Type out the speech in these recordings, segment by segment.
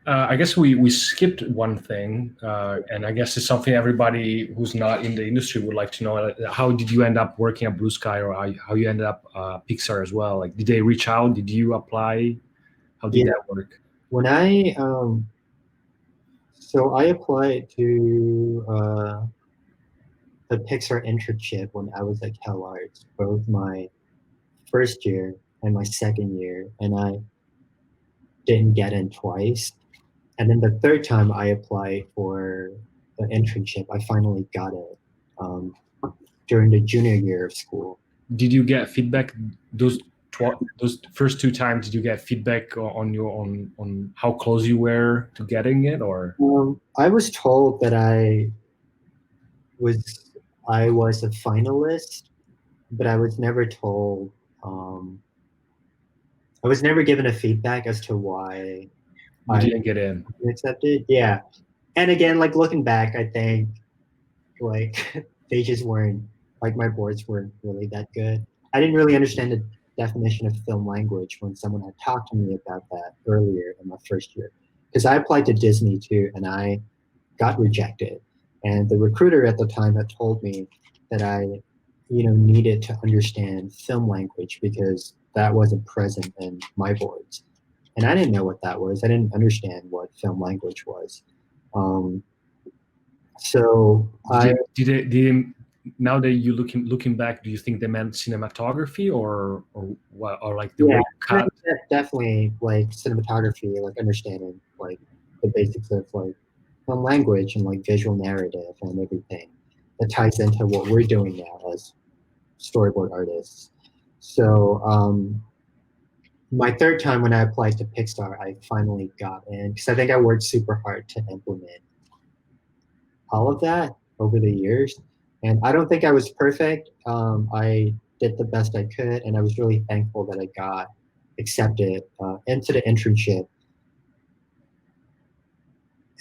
I guess we skipped one thing, and I guess it's something everybody who's not in the industry would like to know. How did you end up working at Blue Sky, or how you ended up Pixar as well? Like, did they reach out? Did you apply? How did Yeah, that work? when I so I applied to a Pixar internship when I was at Cal Arts, both my first year and my second year, and I didn't get in twice. And then the third time I applied for the internship, I finally got it um, during the junior year of school. Did you get feedback those first two times? Did you get feedback on your on how close you were to getting it, or I was told that was I was a finalist, but um, I was never given a feedback as to why you I didn't get in? accepted. Yeah, and again, like looking back, I think like they just weren't like my boards weren't really that good. I didn't really understand the definition of film language when someone had talked to me about that earlier in my first year. Because I applied to Disney too, and I got rejected. And the recruiter at the time had told me that I needed to understand film language because that wasn't present in my boards. And I didn't know what that was. I didn't understand what film language was. Um, so I Now that you looking back, do you think they meant cinematography or what, or like the way Yeah, you I cut? think that definitely like cinematography, like understanding like the basics of like film language and like visual narrative and everything that ties into what we're doing now as storyboard artists. So my third time when I applied to Pixar, I finally got in because I think I worked super hard to implement all of that over the years. And I don't think I was perfect. I did the best I could, and I was really thankful that I got accepted into the internship.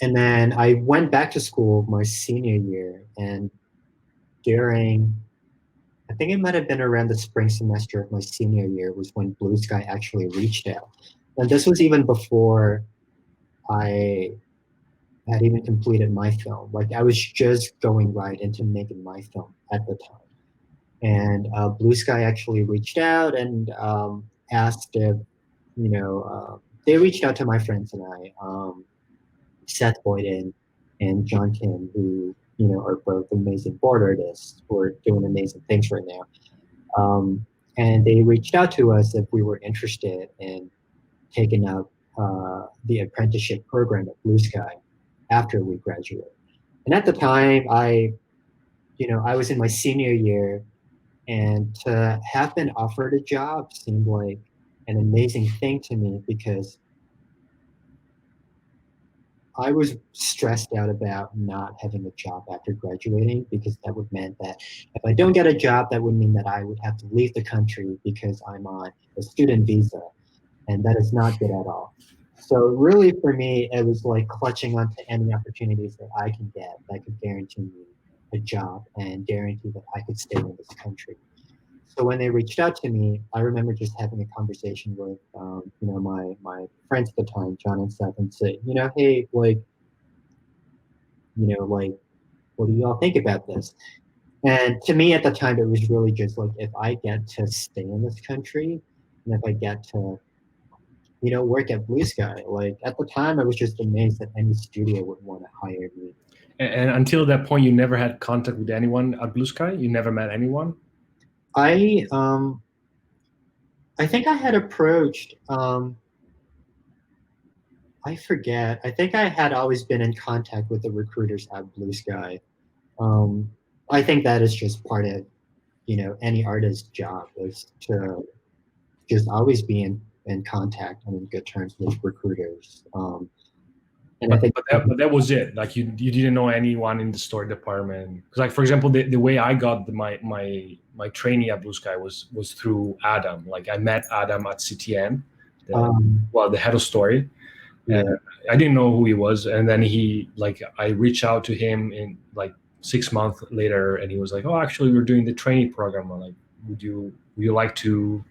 And then I went back to school my senior year, and during, I think it might have been around the spring semester of my senior year, was when Blue Sky actually reached out. And this was even before I had even completed my film. Like I was just going right into making my film at the time. And Blue Sky actually reached out and asked if, they reached out to my friends and I, Seth Boyden and John Kim, who, are both amazing board artists who are doing amazing things right now. And they reached out to us if we were interested in taking up the apprenticeship program at Blue Sky after we graduated. And at the time, I was in my senior year, and to have been offered a job seemed like an amazing thing to me because I was stressed out about not having a job after graduating because that would mean that if I don't get a job, that would mean that I would have to leave the country because I'm on a student visa, and that is not good at all. So really, for me, it was like clutching onto any opportunities that I can get that could guarantee me a job and guarantee that I could stay in this country. So when they reached out to me, I remember just having a conversation with, my friends at the time, John and Seth, and say, hey, like, what do y'all think about this? And to me at the time, it was really just like, if I get to stay in this country, and if I get to, work at Blue Sky, like at the time, I was just amazed that any studio would want to hire me. And until that point, you never had contact with anyone at Blue Sky. You never met anyone. I I think I had approached I forget. I think I had always been in contact with the recruiters at Blue Sky. Um, I think that is just part of, any artist's job is to just always be in contact and in good terms with recruiters. And I But think, but that was it. Like you didn't know anyone in the story department. Because like for example, the way I got my trainee at Blue Sky was through Adam. Like I met Adam at CTN, um, the head of story. yeah, And I didn't know who he was, and then he like I reached out to him in like 6 months later, and he was like, "Oh, actually, we're doing the trainee program. I'm like, would you like to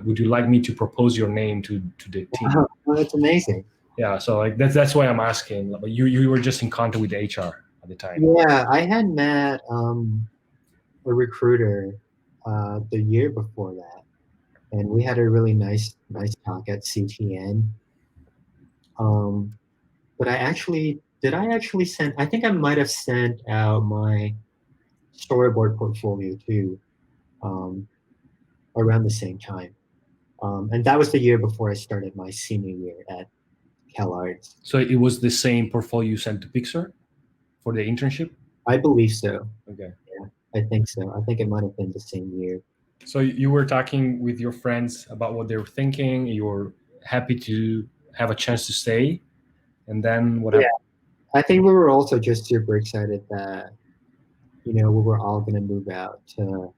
would you like me to propose your name to the team?" wow, well, that's amazing. Yeah, so like that's why I'm asking. Like, you were just in contact with the HR at the time. Yeah, I had met a recruiter the year before that, and we had a really nice talk at CTN. Um, but I actually send? I think I might have sent out my storyboard portfolio too, um, around the same time. And that was the year before I started my senior year at CalArts. So it was the same portfolio you sent to Pixar for the internship? I believe so. Okay. Yeah, I think so. I think it might have been the same year. So you were talking with your friends about what they were thinking. You were happy to have a chance to stay, and then what Yeah, happened? I think we were also just super excited that we were all going to move out to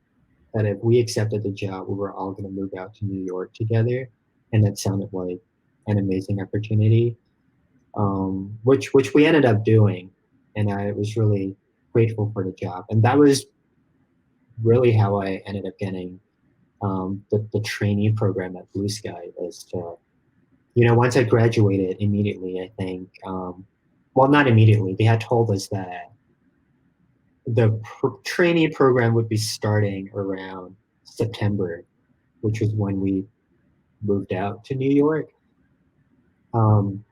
that if we accepted the job, we were all going to move out to New York together, and that sounded like an amazing opportunity, which we ended up doing, and I was really grateful for the job, and that was really how I ended up getting the trainee program at Blue Sky. Is to once I graduated immediately, I think, well, not immediately, they had told us that the trainee program would be starting around September, which was when we moved out to New York. Um,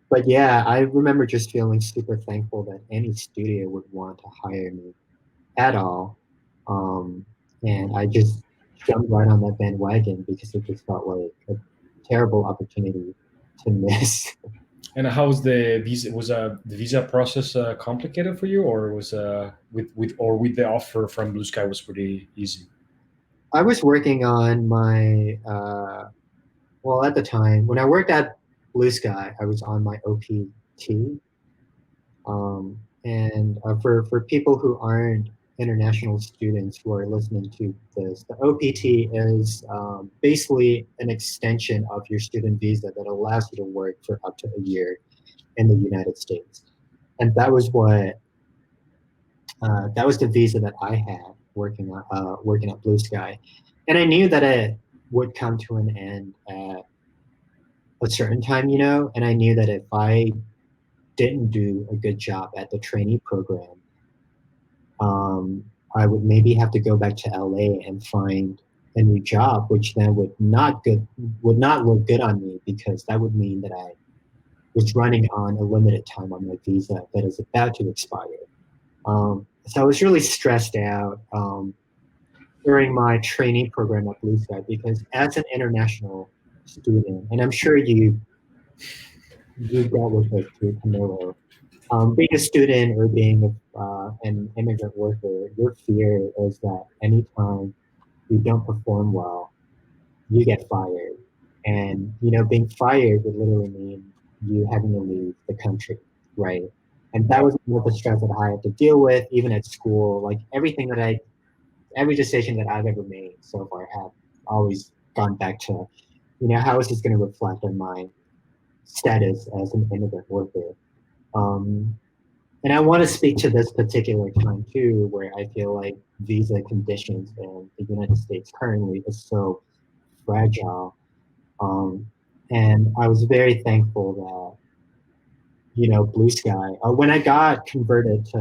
but yeah, I remember just feeling super thankful that any studio would want to hire me at all. Um, and I just jumped right on that bandwagon because it just felt like a terrible opportunity to miss. And how was the visa? Was the visa process complicated for you, or was with the offer from Blue Sky was pretty easy? I was working on my, well, at the time, when I worked at Blue Sky, I was on my OPT. And for people who aren't international students who are listening to this, the OPT is basically an extension of your student visa that allows you to work for up to a year in the United States. And that was the visa that I had working at Blue Sky, and I knew that it would come to an end at a certain time, and I knew that if I didn't do a good job at the trainee program, um, I would maybe have to go back to LA and find a new job, which then would not look good on me because that would mean that I was running on a limited time on my visa that is about to expire. So I was really stressed out during my training program at Blue Sky because as an international student, and I'm sure you dealt with this too, Camilo, being a student or being an immigrant worker, your fear is that anytime you don't perform well, you get fired. And, being fired would literally mean you having to leave the country, right? And that was one of the stress that I had to deal with, even at school. Like every decision that I've ever made so far have always gone back to, how is this going to reflect on my status as an immigrant worker? Um, and I want to speak to this particular time too, where I feel like visa conditions in the United States currently is so fragile. Um, and I was very thankful that, Blue Sky, when I got converted to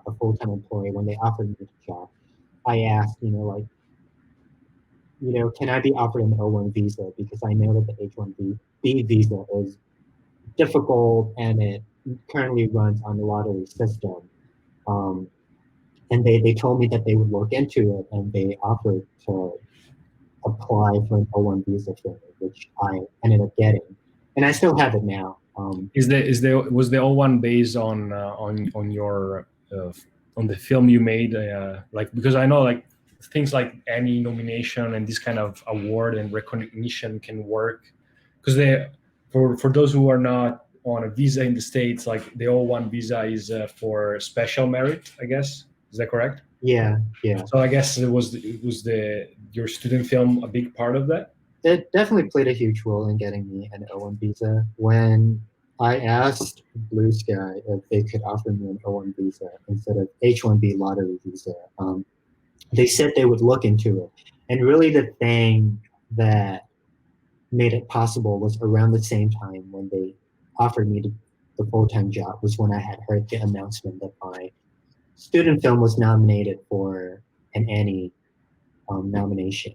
a full-time employee, when they offered me the job, I asked, can I be offered an O1 visa? Because I know that the H1B visa is difficult and it currently runs on the lottery system. Um, and they told me that they would look into it and they offered to apply for an O1 visa for me, which I ended up getting. And I still have it now. Was the O1 based on your on the film you made? Like because I know like things like Annie nomination and this kind of award and recognition can work because they for those who are not on a visa in the States, like the O1 visa is for special merit, I guess. Is that correct? Yeah, yeah. So I guess it was the your student film a big part of that. It definitely played a huge role in getting me an O1 visa. When I asked Blue Sky if they could offer me an O1 visa instead of H1B lottery visa, they said they would look into it. And really, the thing that made it possible was around the same time when they offered me the full-time job, was when I had heard the announcement that my student film was nominated for an Annie nomination.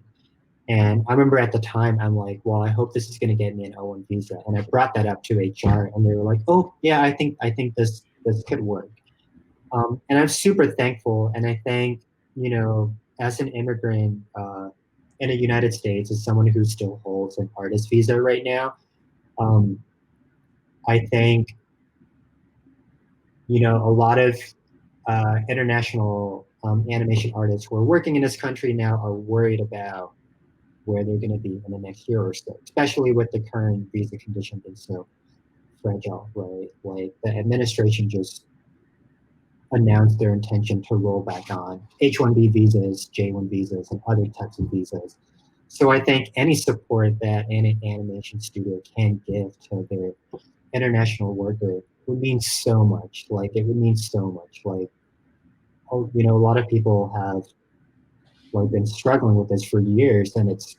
And I remember at the time, I'm like, well, I hope this is going to get me an O1 visa. And I brought that up to HR, and they were like, oh, yeah, I think this could work. And I'm super thankful, and I think, as an immigrant in the United States, as someone who still holds an artist visa right now, um, I think, a lot of international animation artists who are working in this country now are worried about where they're going to be in the next year or so, especially with the current visa condition being so fragile, right? Like the administration just announced their intention to roll back on H-1B visas, J-1 visas, and other types of visas. So I think any support that any animation studio can give to their international worker would mean so much. Like it would mean so much. Like, oh, a lot of people have like been struggling with this for years, and it's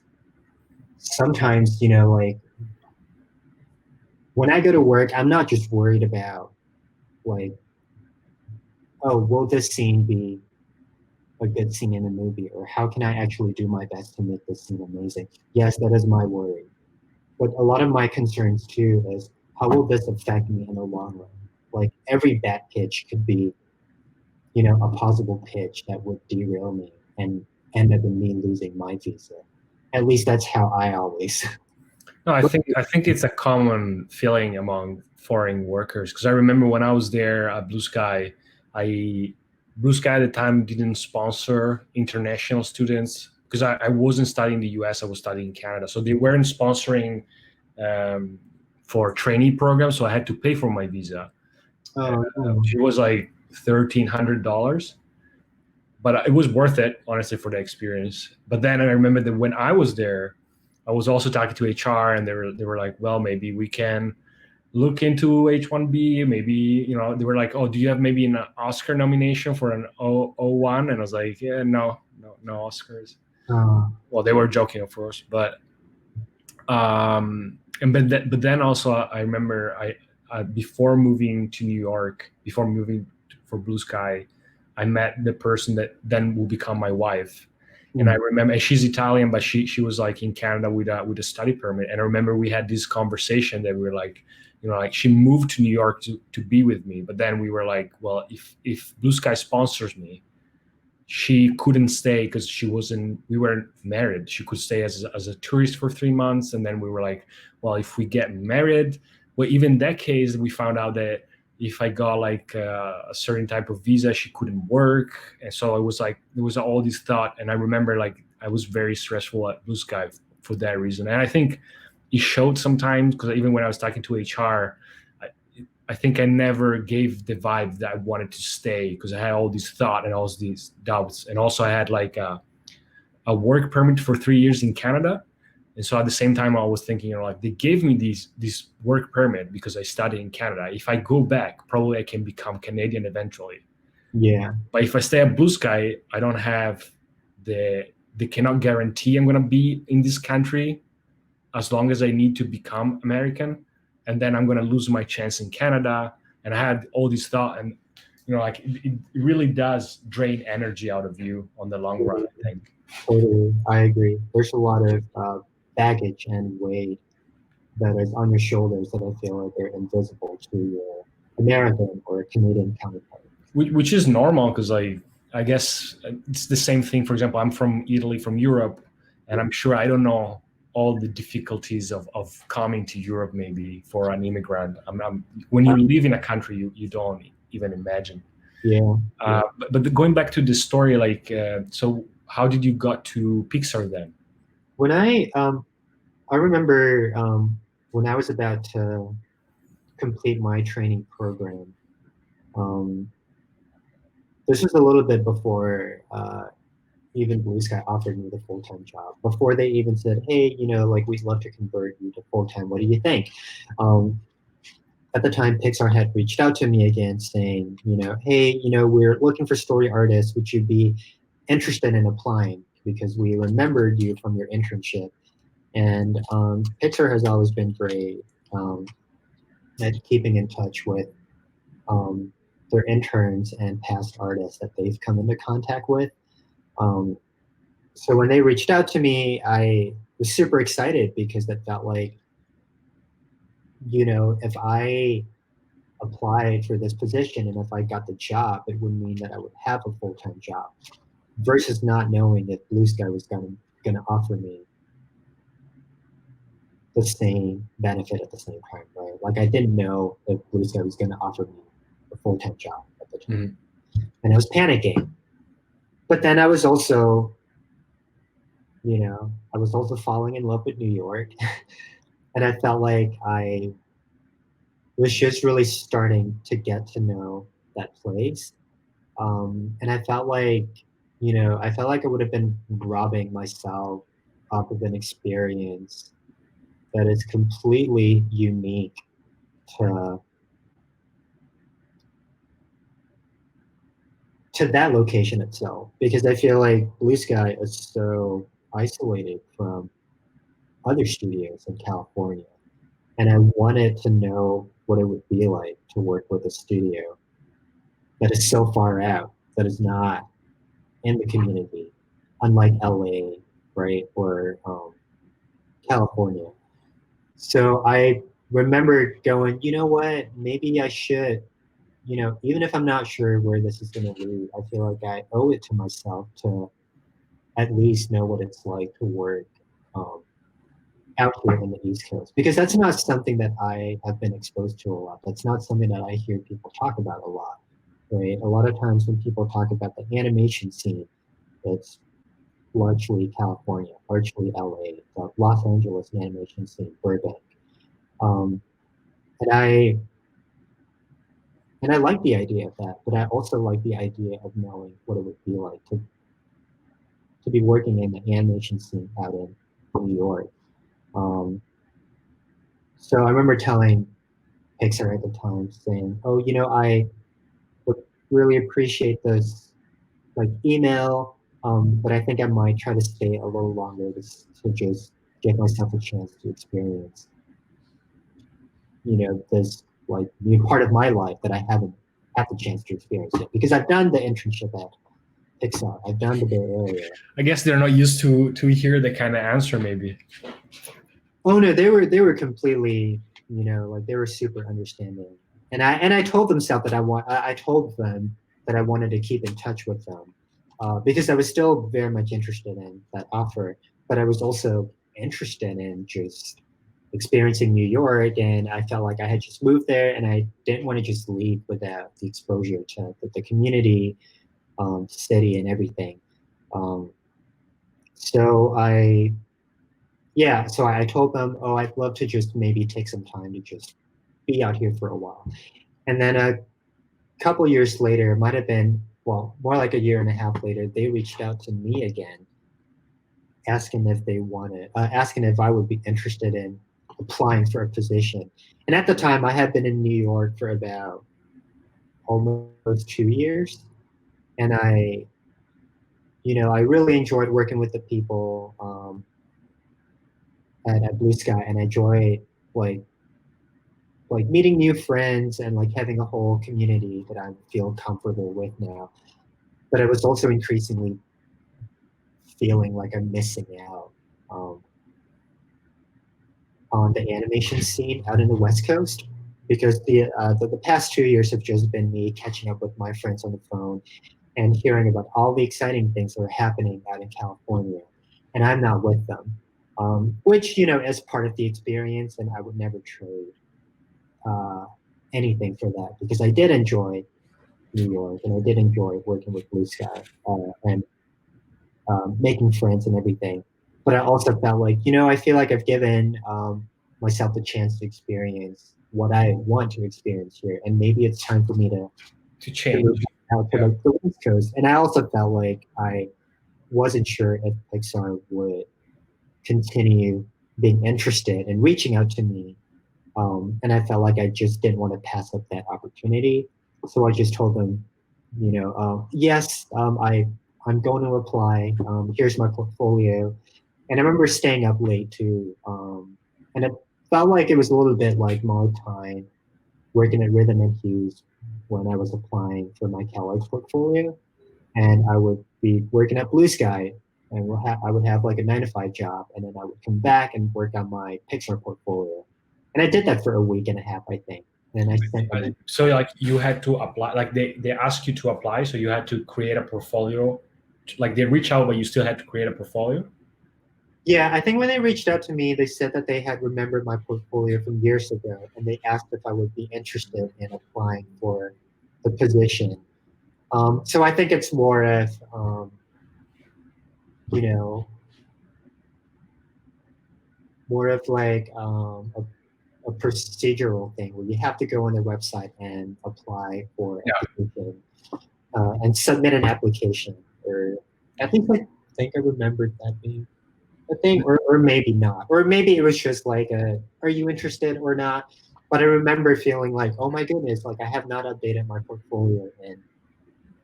sometimes, like when I go to work, I'm not just worried about like, oh, will this scene be a good scene in the movie, or how can I actually do my best to make this scene amazing? Yes, that is my worry. But a lot of my concerns too is how will this affect me in the long run? Like every bad pitch could be, a possible pitch that would derail me and end up in me losing my visa. At least that's how I always. No, I think it's a common feeling among foreign workers, because I remember when I was there at Blue Sky, Blue Sky at the time didn't sponsor international students because I wasn't studying in the US, I was studying in Canada. So they weren't sponsoring um, for trainee programs, so I had to pay for my visa. It was like $1,300, but it was worth it, honestly, for the experience. But then I remember that when I was there, I was also talking to HR, and they were like, well, maybe we can look into H-1B. Maybe, they were like, oh, do you have maybe an Oscar nomination for an O1? And I was like, yeah, no Oscars. Well, they were joking, of course, but but then also I remember before moving to New York, before moving for Blue Sky, I met the person that then will become my wife. And I remember, and she's Italian, but she was like in Canada with a study permit. And I remember we had this conversation that we were like, like she moved to New York to be with me. But then we were like, well, if Blue Sky sponsors me, she couldn't stay because we weren't married. She could stay as a tourist for 3 months. And then we were like, well, if we get married, well, even in that case, we found out that if I got like a certain type of visa, she couldn't work. And so it was like, there was all this thought. And I remember like, I was very stressful at Blue Sky for that reason. And I think it showed sometimes, because even when I was talking to HR, I think I never gave the vibe that I wanted to stay, because I had all this thought and all these doubts. And also I had like a work permit for 3 years in Canada. And so at the same time, I was thinking, like they gave me this work permit because I studied in Canada. If I go back, probably I can become Canadian eventually. Yeah. But if I stay at Blue Sky, I don't have they cannot guarantee I'm going to be in this country as long as I need to become American. And then I'm going to lose my chance in Canada. And I had all this thought, and like it really does drain energy out of you on the long run, I think. Totally, I agree. There's a lot of baggage and weight that is on your shoulders that I feel like they're invisible to your American or Canadian counterpart. Which is normal, because I guess it's the same thing. For example, I'm from Italy, from Europe, and I'm sure I don't know all the difficulties of coming to Europe maybe for an immigrant. When you live in a country, you don't even imagine. Yeah. But going back to the story, like, so how did you got to Pixar then? When I remember when I was about to complete my training program, this was a little bit before even Blue Sky offered me the full-time job. Before they even said, hey, like we'd love to convert you to full-time. What do you think? At the time, Pixar had reached out to me again saying, hey, we're looking for story artists. Would you be interested in applying? Because we remembered you from your internship. And Pixar has always been great at keeping in touch with um, their interns and past artists that they've come into contact with. Um, so when they reached out to me, I was super excited because that felt like, if I applied for this position and if I got the job, it would mean that I would have a full-time job versus not knowing if Blue Sky was gonna offer me the same benefit at the same time, right? Like I didn't know if Blue Sky was gonna offer me a full-time job at the time. And I was panicking. But then I was also, I was also falling in love with New York. And I felt like I was just really starting to get to know that place. And I felt like, I would have been robbing myself of an experience that is completely unique to that location itself. Because I feel like Blue Sky is so isolated from other studios in California. And I wanted to know what it would be like to work with a studio that is so far out, that is not in the community, unlike LA, right, or California. So I remember going, you know what, maybe I should, even if I'm not sure where this is going to lead, I feel like I owe it to myself to at least know what it's like to work um, out here in the East Coast, because that's not something that I have been exposed to a lot. That's not something that I hear people talk about a lot, right? A lot of times when people talk about the animation scene, it's largely California, largely LA, the Los Angeles animation scene, Burbank. Um, and I like the idea of that, but I also like the idea of knowing what it would be like to be working in the animation scene out in New York. Um, so I remember telling Pixar at the time, saying, "Oh, I would really appreciate this like email, but I think I might try to stay a little longer to just give myself a chance to experience, this like new part of my life that I haven't had the chance to experience yet. Because I've done the internship at Pixar, I've done the Bay Area." I guess they're not used to hear the kind of answer, maybe. Oh no, they were completely, like they were super understanding. And I told them stuff that I told them that I wanted to keep in touch with them, because I was still very much interested in that offer, but I was also interested in just experiencing New York, and I felt like I had just moved there, and I didn't want to just leave without the exposure to the community, city, and everything. Um, so I told them, oh, I'd love to just maybe take some time to just be out here for a while. And then a couple years later, it might have been, well, more like a year and a half later, they reached out to me again, asking asking if I would be interested in applying for a position. And at the time, I had been in New York for about almost 2 years, and I really enjoyed working with the people at Blue Sky, and I enjoy like meeting new friends and like having a whole community that I feel comfortable with now. But I was also increasingly feeling like I'm missing out um, on the animation scene out in the West Coast, because the past 2 years have just been me catching up with my friends on the phone and hearing about all the exciting things that are happening out in California, and I'm not with them, which is part of the experience, and I would never trade uh, anything for that, because I did enjoy New York, and I did enjoy working with Blue Sky, and making friends and everything. But I also felt like, I feel like I've given myself the chance to experience what I want to experience here, and maybe it's time for me To to move change. out to Yeah. like the West Coast. And I also felt like I wasn't sure if Pixar would continue being interested and reaching out to me. And I felt like I just didn't want to pass up that opportunity. So I just told them, yes, I'm going to apply. Here's my portfolio. And I remember staying up late too. And it felt like it was a little bit like my time working at Rhythm and Hues when I was applying for my CalArts portfolio. And I would be working at Blue Sky, and I would have like a 9 to 5 job, and then I would come back and work on my Pixar portfolio. And I did that for a week and a half, I think. And I sent them. So like you had to apply, like they asked you to apply, so you had to create a portfolio. Like they reach out, but you still had to create a portfolio. Yeah, I think when they reached out to me, they said that they had remembered my portfolio from years ago, and they asked if I would be interested in applying for the position. So I think it's more of, you know, more of like a procedural thing where you have to go on their website and apply for a position and submit an application. Or I think I remembered that being a thing, or maybe not, or maybe it was just like are you interested or not? But I remember feeling like, oh my goodness, like I have not updated my portfolio in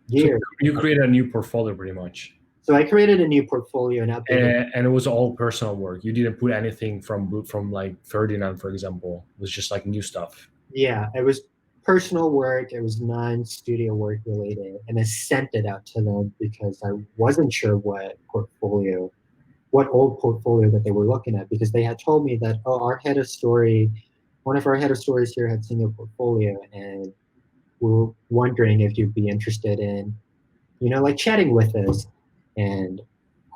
So years. you created a new portfolio pretty much. So I created a new portfolio and updated. And it was all personal work. You didn't put anything from like Ferdinand, for example. It was just like new stuff. Yeah, it was personal work. It was non-studio work related, and I sent it out to them because I wasn't sure what old portfolio that they were looking at, because they had told me that, oh, one of our head of stories here had seen your portfolio, and we're wondering if you'd be interested in, like chatting with us. And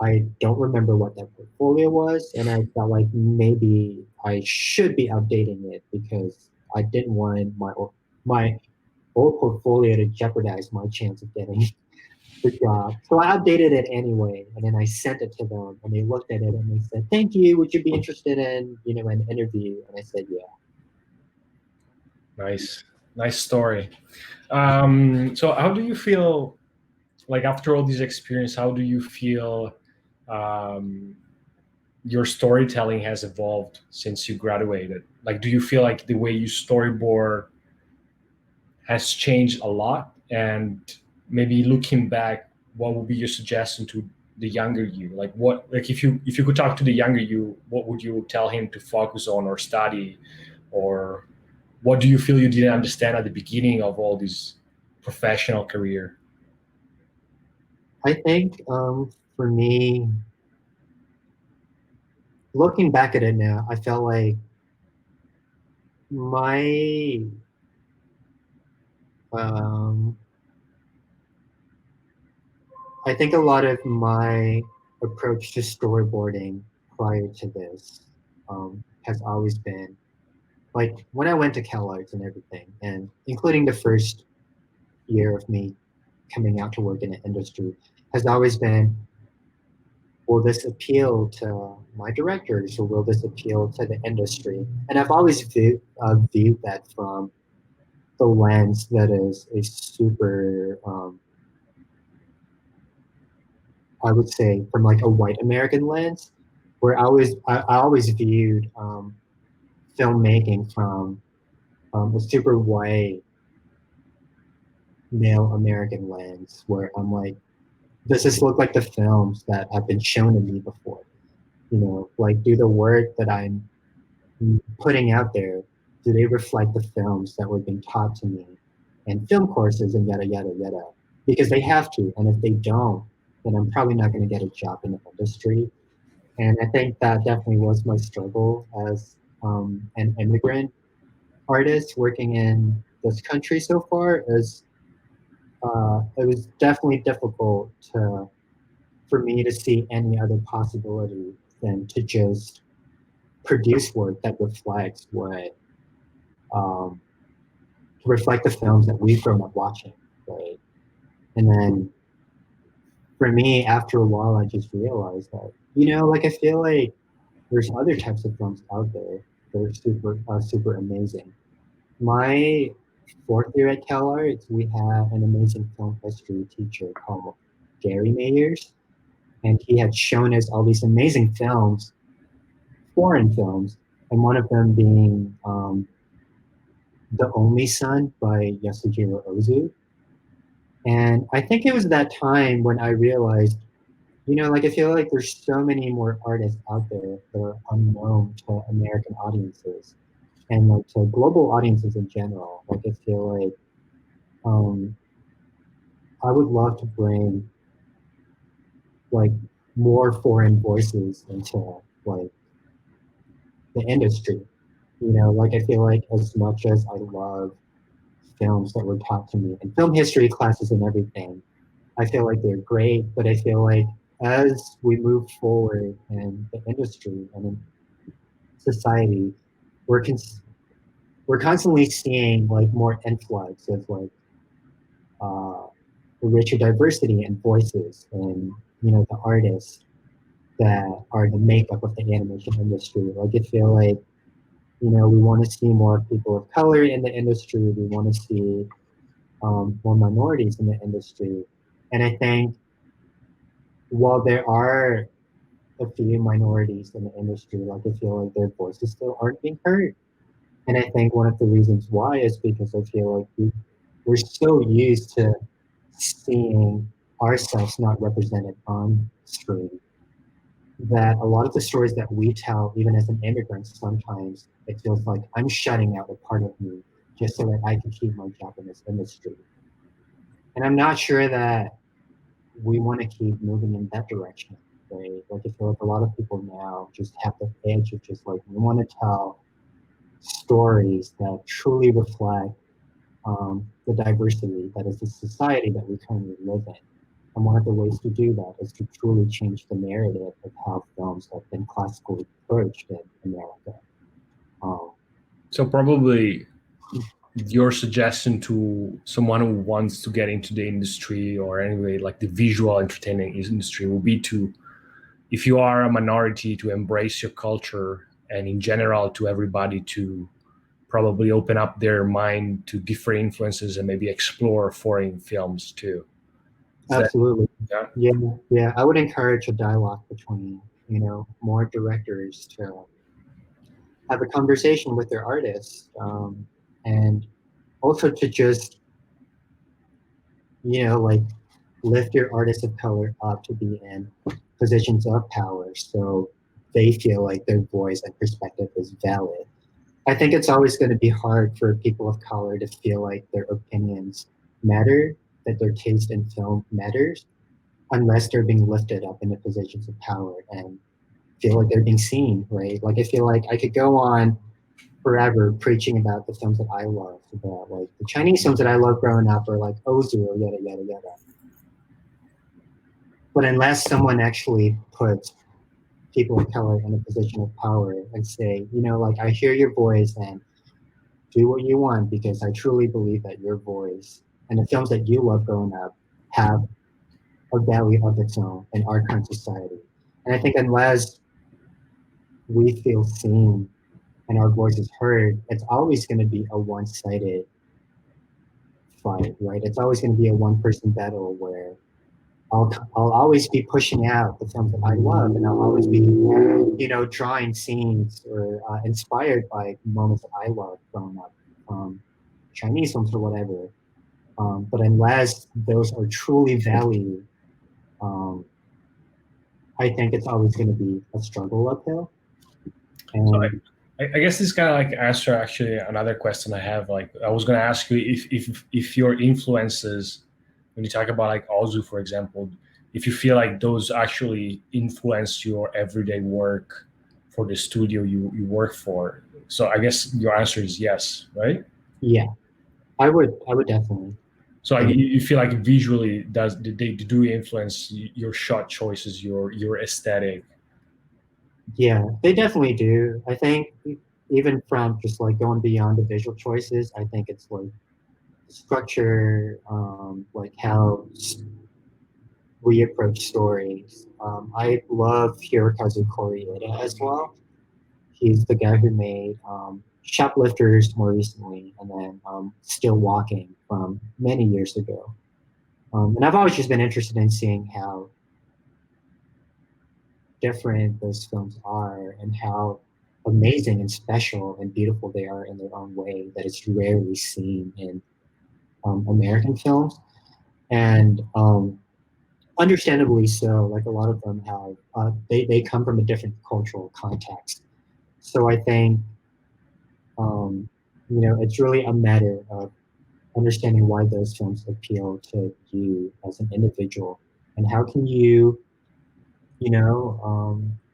I don't remember what that portfolio was, and I felt like maybe I should be updating it because I didn't want my old portfolio to jeopardize my chance of getting the job. So I updated it anyway, and then I sent it to them, and they looked at it and they said, "Thank you. Would you be interested in, an interview?" And I said, "Yeah." Nice story. So how do you feel, like after all this experience, how do you feel um, your storytelling has evolved since you graduated? Like, do you feel like the way you storyboard has changed a lot? And maybe looking back, what would be your suggestion to the younger you? Like like if you could talk to the younger you, what would you tell him to focus on or study? Or what do you feel you didn't understand at the beginning of all this professional career? I think for me, looking back at it now, I felt like my um, I think a lot of my approach to storyboarding prior to this has always been like when I went to CalArts and everything, and including the first year of me coming out to work in the industry, has always been, will this appeal to my directors or will this appeal to the industry? And I've always viewed that from the lens that is a super, I would say, from like a white American lens, where I always viewed filmmaking from a super white male American lens, where I'm like, does this look like the films that have been shown to me before? Like, do the work that I'm putting out there, do they reflect the films that were being taught to me and film courses and yada, yada, yada? Because they have to. And if they don't, then I'm probably not going to get a job in the industry. And I think that definitely was my struggle as an immigrant artist working in this country so far. Is It was definitely difficult for me to see any other possibility than to just produce work that reflects um, to reflect the films that we've grown up watching, right? And then for me, after a while, I just realized that, like I feel like there's other types of films out there that are super amazing. My fourth year at CalArts, we had an amazing film history teacher called Gary Mayers, and he had shown us all these amazing films, foreign films, and one of them being The Only Son by Yasujiro Ozu. And I think it was that time when I realized Like I feel like there's so many more artists out there that are unknown to American audiences and like to global audiences in general. Like I feel like um, I would love to bring like more foreign voices into like the industry. Like I feel like as much as I love films that were taught to me in film history classes and everything, I feel like they're great, but I feel like as we move forward in the industry and in society, we're we're constantly seeing like more influx of like uh, richer diversity and voices and the artists that are the makeup of the animation industry. Like I feel like we want to see more people of color in the industry. We want to see more minorities in the industry, and I think while there are a few minorities in the industry, like I feel like their voices still aren't being heard. And I think one of the reasons why is because I feel like we're so used to seeing ourselves not represented on screen that a lot of the stories that we tell, even as an immigrant, sometimes it feels like I'm shutting out a part of me just so that I can keep my job in this industry. And I'm not sure that we want to keep moving in that direction, right? Like I feel like a lot of people now just have the edge of just like we want to tell stories that truly reflect the diversity that is the society that we currently live in. And one of the ways to do that is to truly change the narrative of how films have been classically approached in America. Um, So probably your suggestion to someone who wants to get into the industry or anyway like the visual entertainment industry will be to, if you are a minority, to embrace your culture, and in general to everybody to probably open up their mind to different influences and maybe explore foreign films too. Is that, Absolutely. yeah? Yeah, yeah. I would encourage a dialogue between, more directors to have a conversation with their artists, and also to just, like lift your artists of color up to be in positions of power so they feel like their voice and perspective is valid. I think it's always going to be hard for people of color to feel like their opinions matter, that their taste in film matters, unless they're being lifted up into positions of power and feel like they're being seen, right? Like I feel like I could go on forever preaching about the films that I love, about like the Chinese films that I love growing up are like Ozu, yada yada yada. But unless someone actually puts people of color in a position of power and say, like I hear your voice and do what you want because I truly believe that your voice and the films that you love growing up have a value of its own in our current society. And I think unless we feel seen and our voice is heard, it's always going to be a one-sided fight, right? It's always going to be a one-person battle where I'll always be pushing out the films that I love, and I'll always be, drawing scenes or inspired by moments that I love growing up, Chinese films or whatever. But unless those are truly valued, um, I think it's always going to be a struggle uphill. So And I guess this kind of like answer actually another question I have. Like I was going to ask you if your influences, when you talk about like Ozu, for example, if you feel like those actually influence your everyday work for the studio you work for. So I guess your answer is yes, right? yeah, I would definitely. So And you feel like visually does they do influence your shot choices, your aesthetic? yeah, they definitely do. I think even from just like going beyond the visual choices, I think it's like structure, like how we approach stories. I love Hirokazu Koreeda as well. He's the guy who made Shoplifters more recently, and then Still Walking from many years ago. And I've always just been interested in seeing how different those films are and how amazing and special and beautiful they are in their own way that it's rarely seen in American films. And understandably so. Like a lot of them have, they come from a different cultural context. So I think, um, it's really a matter of understanding why those films appeal to you as an individual, and how can you, there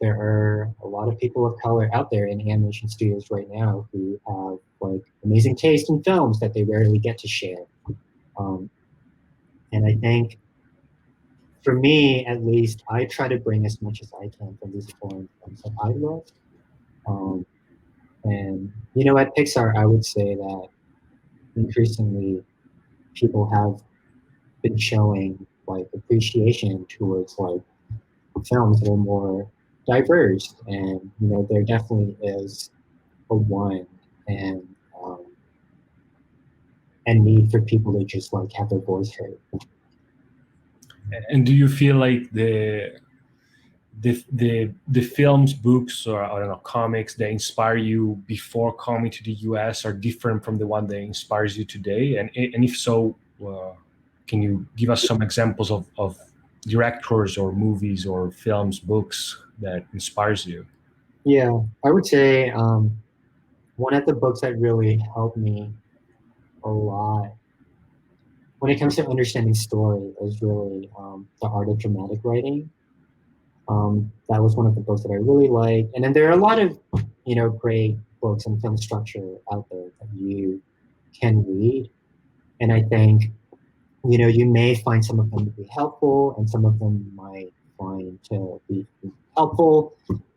are a lot of people of color out there in animation studios right now who have like amazing taste in films that they rarely get to share. Um, and I think for me, at least, I try to bring as much as I can from these foreign films that I love. Um, and at Pixar, I would say that increasingly people have been showing like appreciation towards like films that are more diverse, and there definitely is a want and um, and need for people to just like have their voice heard. And do you feel like the films, books, or I don't know, comics that inspire you before coming to the US are different from the one that inspires you today? And if so, can you give us some examples of directors or movies or films, books that inspires you? Yeah, I would say one of the books that really helped me a lot when it comes to understanding story is really The Art of Dramatic Writing. That was one of the books that I really liked. And then there are a lot of, great books on film structure out there that you can read. And I think, you may find some of them to be helpful and some of them you might find to be helpful.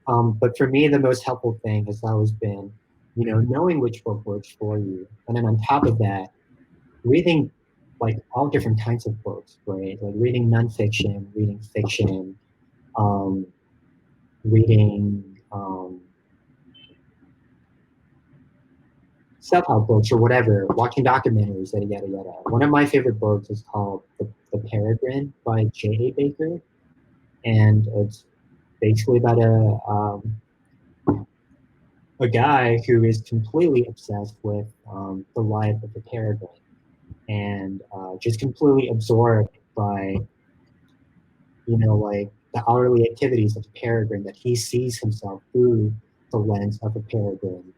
But for me, the most helpful thing has always been, knowing which book works for you. And then on top of that, reading like all different kinds of books, right? Like reading nonfiction, reading fiction, um, reading self-help books or whatever, watching documentaries, yada yada yada. One of my favorite books is called The Peregrine by J.A. Baker, and it's basically about a guy who is completely obsessed with the life of the peregrine, and just completely absorbed by like the hourly activities of a peregrine, that he sees himself through the lens of a peregrine.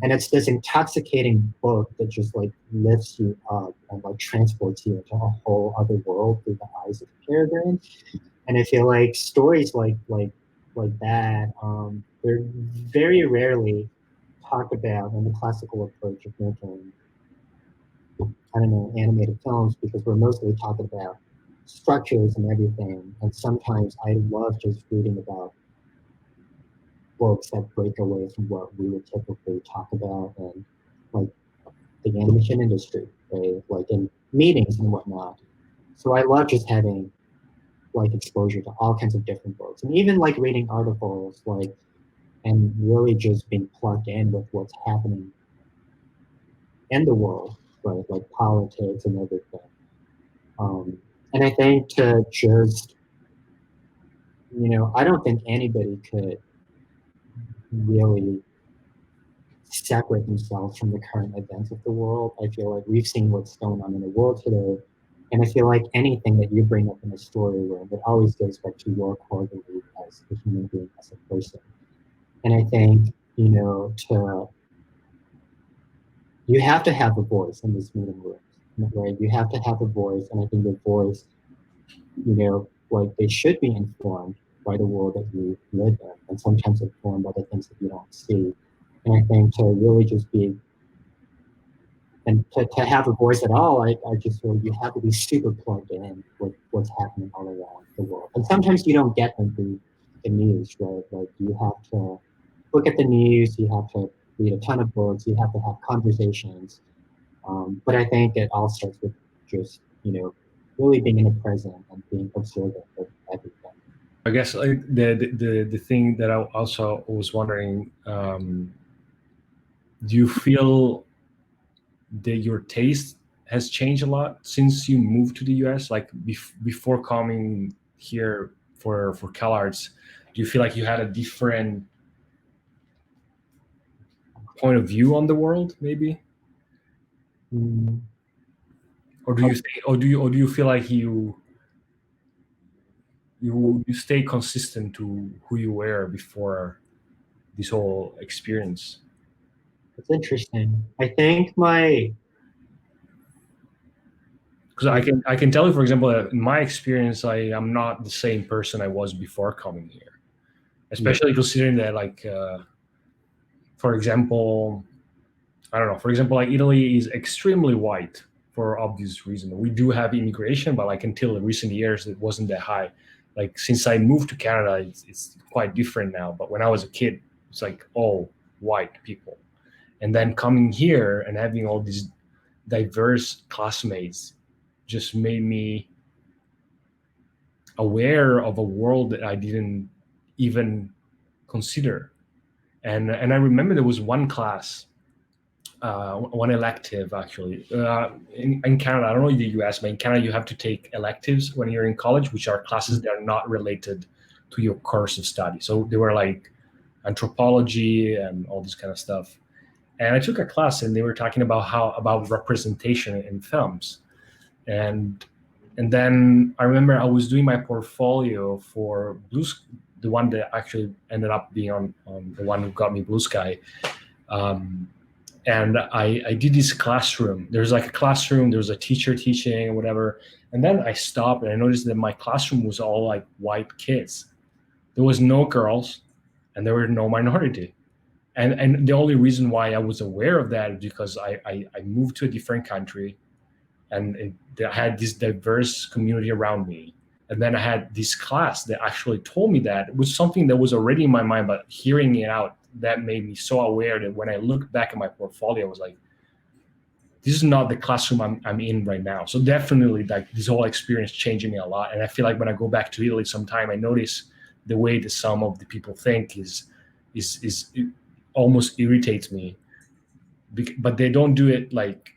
And it's this intoxicating book that just like lifts you up and like transports you into a whole other world through the eyes of a peregrine. And I feel like stories like that, they're very rarely talked about in the classical approach of making, I don't know, animated films, because we're mostly talking about structures and everything. And sometimes I love just reading about books that break away from what we would typically talk about in like the animation industry, right? Like in meetings and whatnot. So I love just having like exposure to all kinds of different books, and even like reading articles, like, and really just being plugged in with what's happening in the world, right? Like politics and everything. And I think to just, I don't think anybody could really separate themselves from the current events of the world. I feel like we've seen what's going on in the world today. And I feel like anything that you bring up in a story room, it always goes back to your core belief as a human being, as a person. And I think, you have to have a voice in this meeting room, right? You have to have a voice. And I think your voice, like they should be informed by the world that you live in, and sometimes informed by the things that you don't see. And I think to really just be, and to have a voice at all, I just feel you have to be super plugged in with what's happening all around the world. And sometimes you don't get them through the news, right? Like you have to look at the news, you have to read a ton of books, you have to have conversations. But I think it all starts with just, really being in the present and being observant of everything. I guess like the thing that I also was wondering, do you feel that your taste has changed a lot since you moved to the US? Like before coming here for CalArts, do you feel like you had a different point of view on the world, maybe? Mm. Or do you think, or do you feel like you stay consistent to who you were before this whole experience. It's interesting. I think my Because I can tell you, for example, that in my experience, I am not the same person I was before coming here. yeah, Especially considering that, like, for example, I don't know. For example, like Italy is extremely white for obvious reason. We do have immigration, but like until the recent years, it wasn't that high. Like since I moved to Canada, it's quite different now. But when I was a kid, it's like all white people. And then coming here and having all these diverse classmates just made me aware of a world that I didn't even consider. And I remember there was one class, one elective actually. In Canada, I don't know in the US, but in Canada you have to take electives when you're in college, which are classes that are not related to your course of study. So they were like anthropology and all this kind of stuff. And I took a class and they were talking about how about representation in films. And and then I remember I was doing my portfolio for the one that actually ended up being on the one who got me Blue Sky. Um, and I did this classroom. There's like a classroom, there was a teacher teaching or whatever. And then I stopped and I noticed that my classroom was all like white kids. There was no girls and there were no minority. And the only reason why I was aware of that is because I moved to a different country and I had this diverse community around me. And then I had this class that actually told me that. It was something that was already in my mind, but hearing it out, that made me so aware that when I look back at my portfolio, I was like, this is not the classroom I'm in right now. So definitely like this whole experience changed me a lot. And I feel like when I go back to Italy sometime, I notice the way that some of the people think is it almost irritates me. But they don't do it like,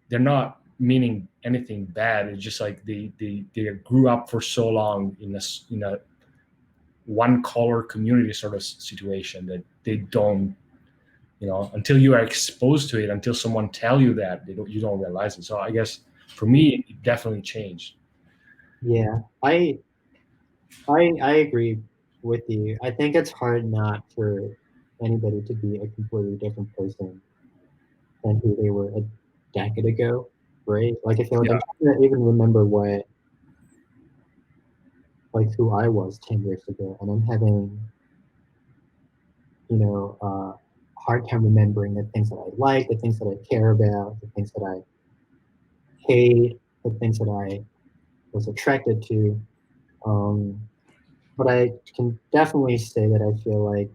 they're not meaning anything bad. It's just like they grew up for so long in a one color community sort of situation that they don't, until you are exposed to it, until someone tell you that, you don't realize it. So I guess for me it definitely changed. yeah. I agree with you. I think it's hard not for anybody to be a completely different person than who they were a decade ago, right? Like I feel like I'm Yeah. trying to even remember what like who I was 10 years ago, and I'm having hard time remembering the things that I like, the things that I care about, the things that I hate, the things that I was attracted to. Um, but I can definitely say that I feel like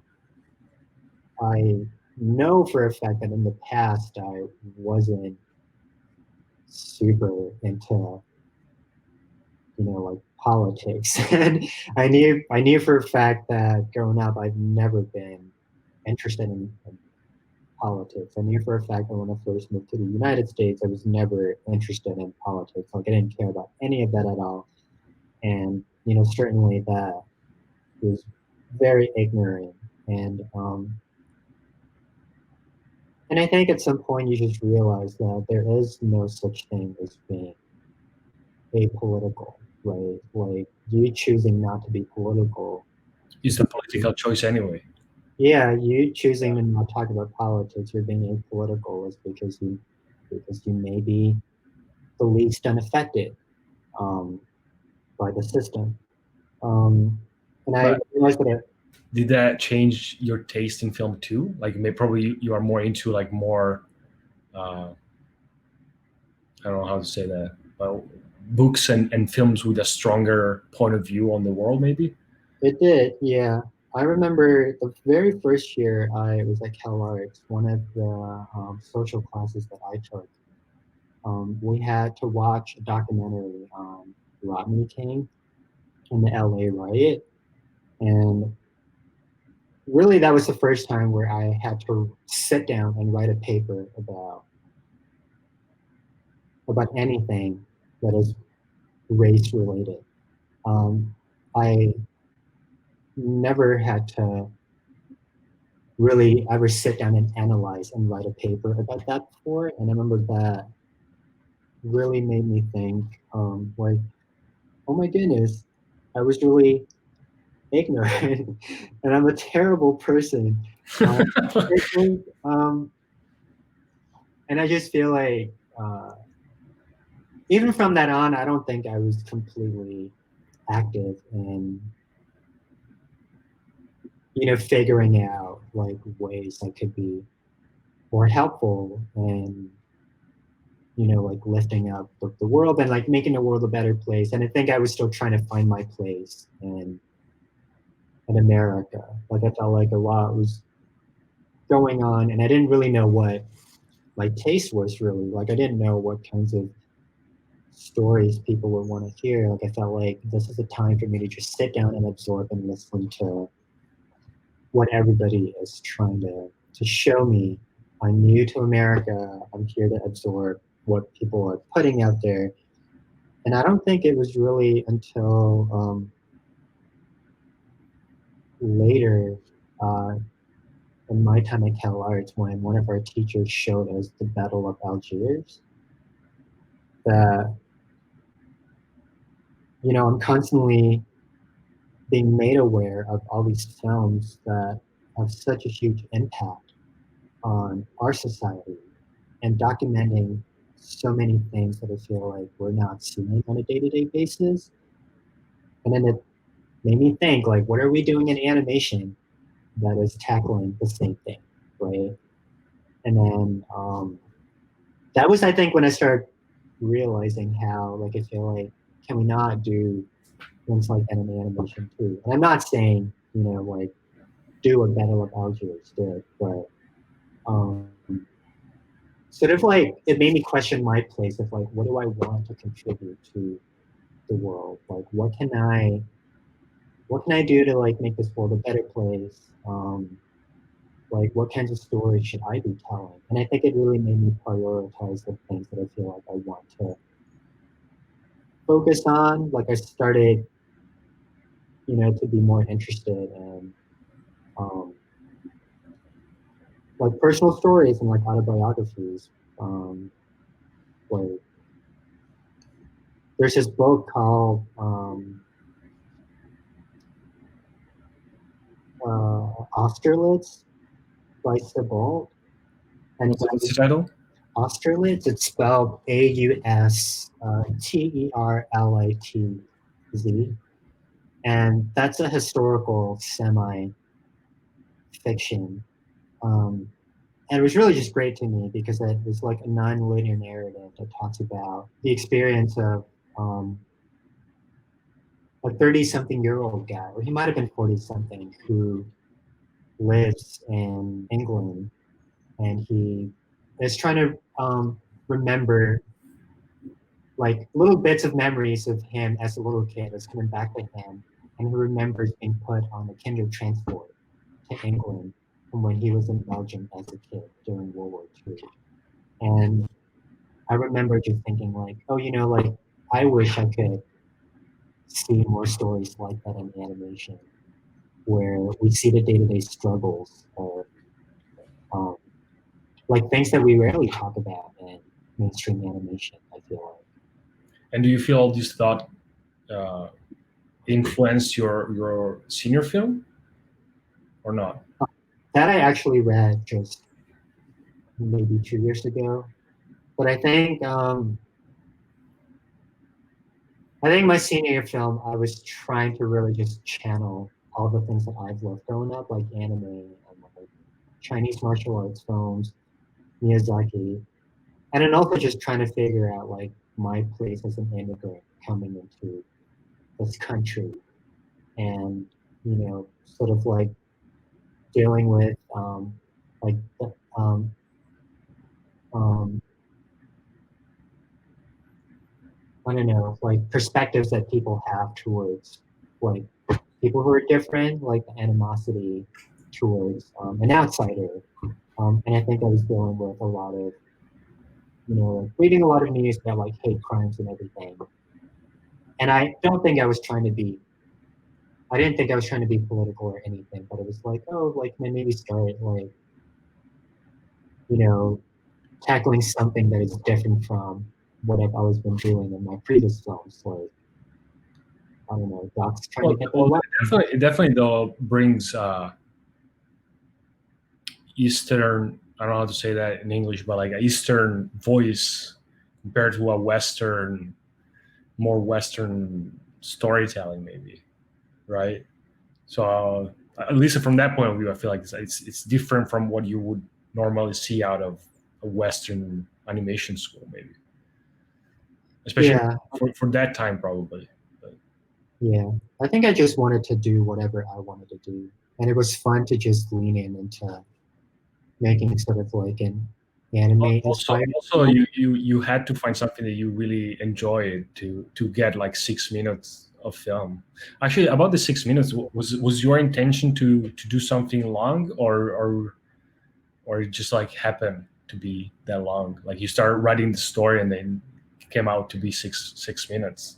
I know for a fact that in the past I wasn't super into like politics, and I knew for a fact that growing up I've never been interested in politics. I knew for a fact that when I first moved to the United States, I was never interested in politics. Like I didn't care about any of that at all, and certainly that was very ignorant and I think at some point you just realize that there is no such thing as being apolitical, right? Like you choosing not to be political. It's a political choice anyway. Yeah, you choosing to not talk about politics, you're being apolitical is because you may be the least unaffected um, by the system. Um, and I But realized that did that change your taste in film too? Like maybe probably you are more into like more, I don't know how to say that, but books and films with a stronger point of view on the world, maybe. it did, yeah. I remember the very first year I was at Cal Arts, one of the social classes that I took, we had to watch a documentary on Rodney King and the LA riot. And really, that was the first time where I had to sit down and write a paper about anything that is race related. Um, I never had to really ever sit down and analyze and write a paper about that before. And I remember that really made me think, like, oh my goodness, I was really ignorant, and I'm a terrible person. I think, and I just feel like even from that on, I don't think I was completely active in figuring out like ways I could be more helpful and like lifting up the world and like making the world a better place. And I think I was still trying to find my place in America. Like I felt like a lot was going on, and I didn't really know what my taste was really. Like I didn't know what kinds of stories people would want to hear. Like I felt like this is a time for me to just sit down and absorb and listen to what everybody is trying to show me. I'm new to America. I'm here to absorb what people are putting out there. And I don't think it was really until later in my time at Cal Arts when one of our teachers showed us the Battle of Algiers that, I'm constantly being made aware of all these films that have such a huge impact on our society and documenting so many things that I feel like we're not seeing on a day-to-day basis. And then it made me think, like, what are we doing in animation that is tackling the same thing, right? And then that was, I think, when I started realizing how, like, I feel like, can we not do things like that in animation too? And I'm not saying, like, do a Battle of Algiers did, but um, sort of like it made me question my place of like, what do I want to contribute to the world? Like, what can I do to like make this world a better place? Like, what kinds of stories should I be telling? And I think it really made me prioritize the things that I feel like I want to focus on. Like, I started, to be more interested in um, like personal stories and like autobiographies. Like, there's this book called Austerlitz by Sebald. And What's the title? Austerlitz, it's spelled Austerlitz. And that's a historical semi-fiction. And it was really just great to me because it was like a non-linear narrative that talks about the experience of a 30-something-year-old guy, or he might have been 40-something, who lives in England, and he is trying to remember like little bits of memories of him as a little kid is coming back to him, and he remembers being put on a kinder transport to England from when he was in Belgium as a kid during World War II. And I remember just thinking like, oh, like I wish I could see more stories like that in animation, where we see the day-to-day struggles or um, like things that we rarely talk about in mainstream animation, I feel like. And do you feel this thought uh, influenced your senior film or not? That I actually read just maybe 2 years ago. But I think my senior year film, I was trying to really just channel all the things that I've loved growing up, like anime and like Chinese martial arts films, Miyazaki, and then also just trying to figure out like my place as an immigrant coming into this country, and sort of like dealing with like um, um, I don't know, like perspectives that people have towards like people who are different, like the animosity towards an outsider. And I think I was dealing with a lot of, like reading a lot of news about like hate crimes and everything. And I didn't think I was trying to be political or anything, but it was like, oh, like maybe start like, you know, tackling something that is different from what I've always been doing in my previous films. Like, don't know, ducks trying to get their Well, it definitely though brings Eastern, I don't know how to say that in English, but like an Eastern voice compared to a Western, more Western storytelling, maybe, right? So at least from that point of view, I feel like it's different from what you would normally see out of a Western animation school, maybe, especially Yeah, for that time, probably. But, yeah. I think I just wanted to do whatever I wanted to do, and it was fun to just lean in into making sort of like an anime inspired also, film. you had to find something that you really enjoyed to get like 6 minutes of film. Actually, about the 6 minutes, was your intention to do something long, or it just like happened to be that long? Like you started writing the story and then it came out to be six minutes.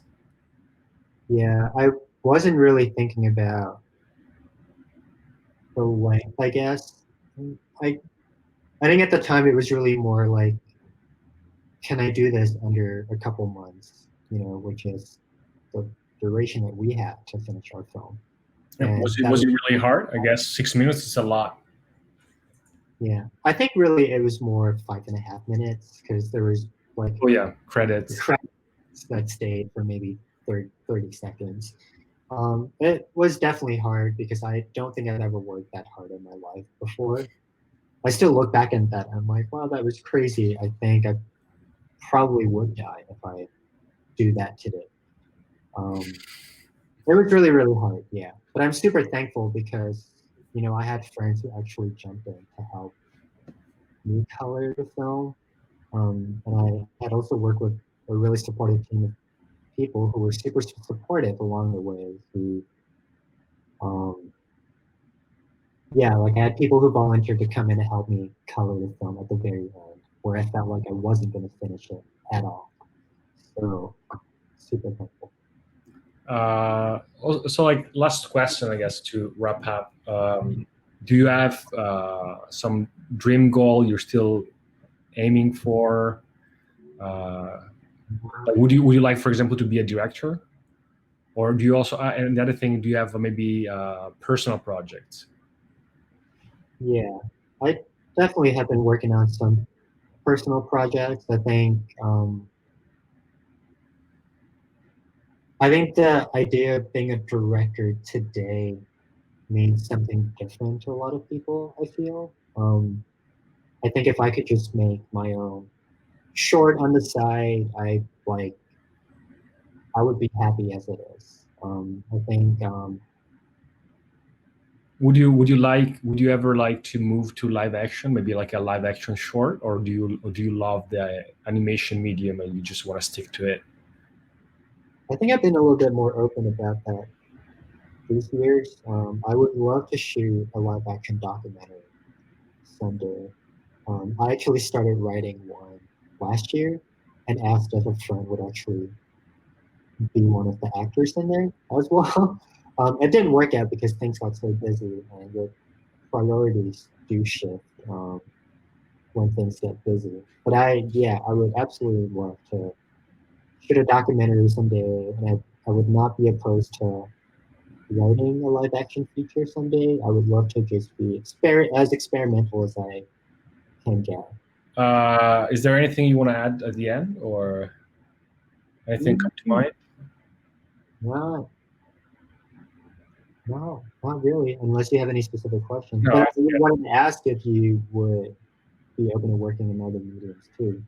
Yeah, I wasn't really thinking about the length, I guess. I I think at the time it was really more like, can I do this under a couple months? Which is the duration that we had to finish our film. Yeah, And that was was, it really hard? I guess 6 minutes is a lot. yeah. I think really it was more 5.5 minutes because there was like Oh yeah, the credits. credits that stayed for maybe 30 seconds. It was definitely hard because I don't think I've ever worked that hard in my life before. I still look back at that and I'm like, wow, that was crazy. I think I probably would die if I do that today. Um, it was really, really hard, yeah. But I'm super thankful because, I had friends who actually jumped in to help me color the film. And I had also worked with a really supportive team of people who were super supportive along the way. Um, yeah, like I had people who volunteered to come in and help me color the film at the very end, where I felt like I wasn't going to finish it at all. So, super thankful. So like last question, I guess, to wrap up. Do you have some dream goal you're still aiming for? Like would you like, for example, to be a director, or do you also? And the other thing, do you have maybe personal projects? Yeah, I definitely have been working on some personal projects. I think the idea of being a director today means something different to a lot of people, I feel. I think if I could just make my own short on the side, I would be happy as it is. I think Would you ever like to move to live action, maybe like a live action short, or do you love the animation medium and you just want to stick to it? I think I've been a little bit more open about that these years. I would love to shoot a live action documentary someday. I actually started writing one last year and asked if a friend would actually be one of the actors in there as well. It didn't work out because things got so busy and the priorities do shift when things get busy. But yeah, I would absolutely love to shoot a documentary someday, and I would not be opposed to writing a live action feature someday. I would love to just be as experimental as I can get. Is there anything you want to add at the end, or anything come to Mm, mind? Not, no, not really, unless you have any specific questions. No, But I wanted to ask if you would be open to working in other mediums too.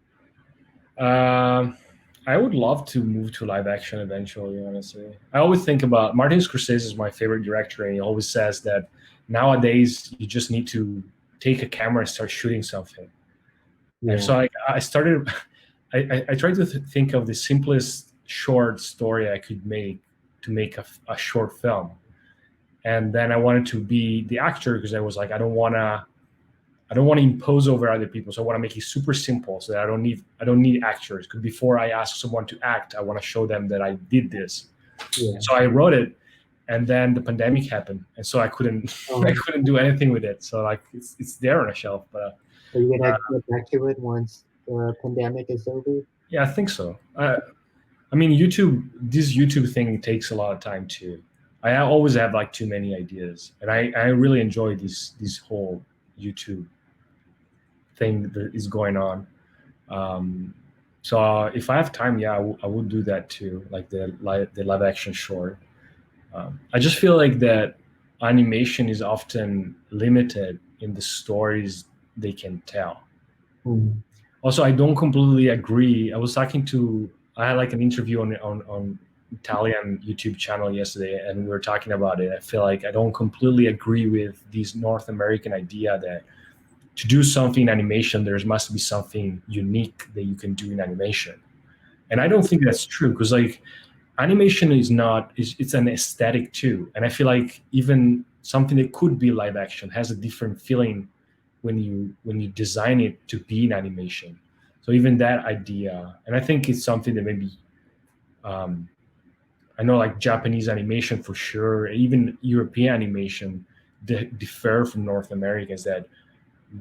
I would love to move to live action eventually. Honestly, I always think about Martin Scorsese is my favorite director, and he always says that nowadays you just need to take a camera and start shooting something. And Yeah, so I started. I tried to think of the simplest short story I could make to make a short film, and then I wanted to be the actor because I was like, I don't want to impose over other people. So I want to make it super simple so that I don't need actors. Because before I ask someone to act, I want to show them that I did this. yeah. So I wrote it, and then the pandemic happened, and so I couldn't I Um, couldn't do anything with it. So like it's there on a shelf, but are you gonna get back to it once the pandemic is over? yeah, I think so. I mean, this YouTube thing takes a lot of time too. I always have like too many ideas, and I really enjoy this whole YouTube thing that is going on. Um, so if I have time, yeah, I would do that too, like the live action short. I just feel like that animation is often limited in the stories they can tell. Mm. Also, I don't completely agree. I had like an interview on Italian YouTube channel yesterday, and we were talking about it. I feel like I don't completely agree with this North American idea that to do something in animation, there must be something unique that you can do in animation. And I don't think that's true because like animation is not it's an aesthetic too. And I feel like even something that could be live action has a different feeling when you design it to be in animation. So even that idea, and I think it's something that maybe um, I know like Japanese animation for sure, even European animation differ from North America is that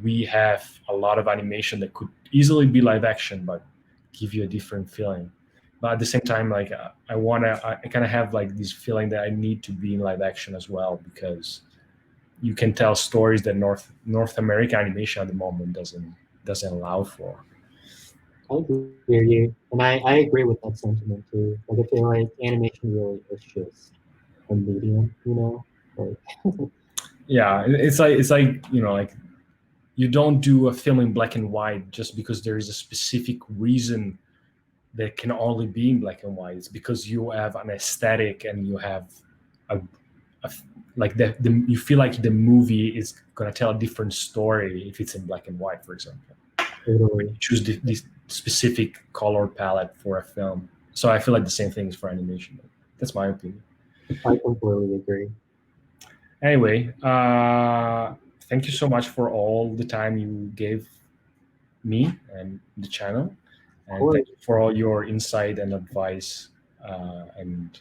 we have a lot of animation that could easily be live action, but give you a different feeling. But at the same time, like I kind of have like this feeling that I need to be in live action as well because you can tell stories that North American animation at the moment doesn't allow for. I hear you, and I agree with that sentiment too. Like I feel like animation really is just a medium, you know. Like Yeah, it's like like you don't do a film in black and white just because there is a specific reason that can only be in black and white. It's because you have an aesthetic and you have a, a like you feel like the movie is gonna tell a different story if it's in black and white, for example. When totally, you choose this specific color palette for a film. So I feel like the same thing is for animation. That's my opinion. I completely agree. Anyway, thank you so much for all the time you gave me and the channel, Of and course, thank you for all your insight and advice. And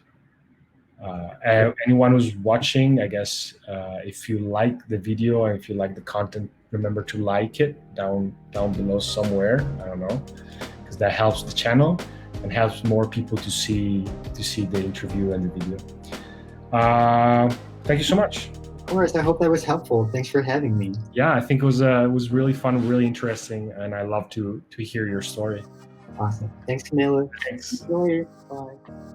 anyone who's watching, I guess, if you like the video and if you like the content, remember to like it down below somewhere. I don't know, because that helps the channel and helps more people to see the interview and the video. Thank you so much. of course. I hope that was helpful. Thanks for having me. Yeah, I think it was really fun, really interesting, and I love to hear your story. Awesome. Thanks, Camilla. Thanks. See you later. Bye.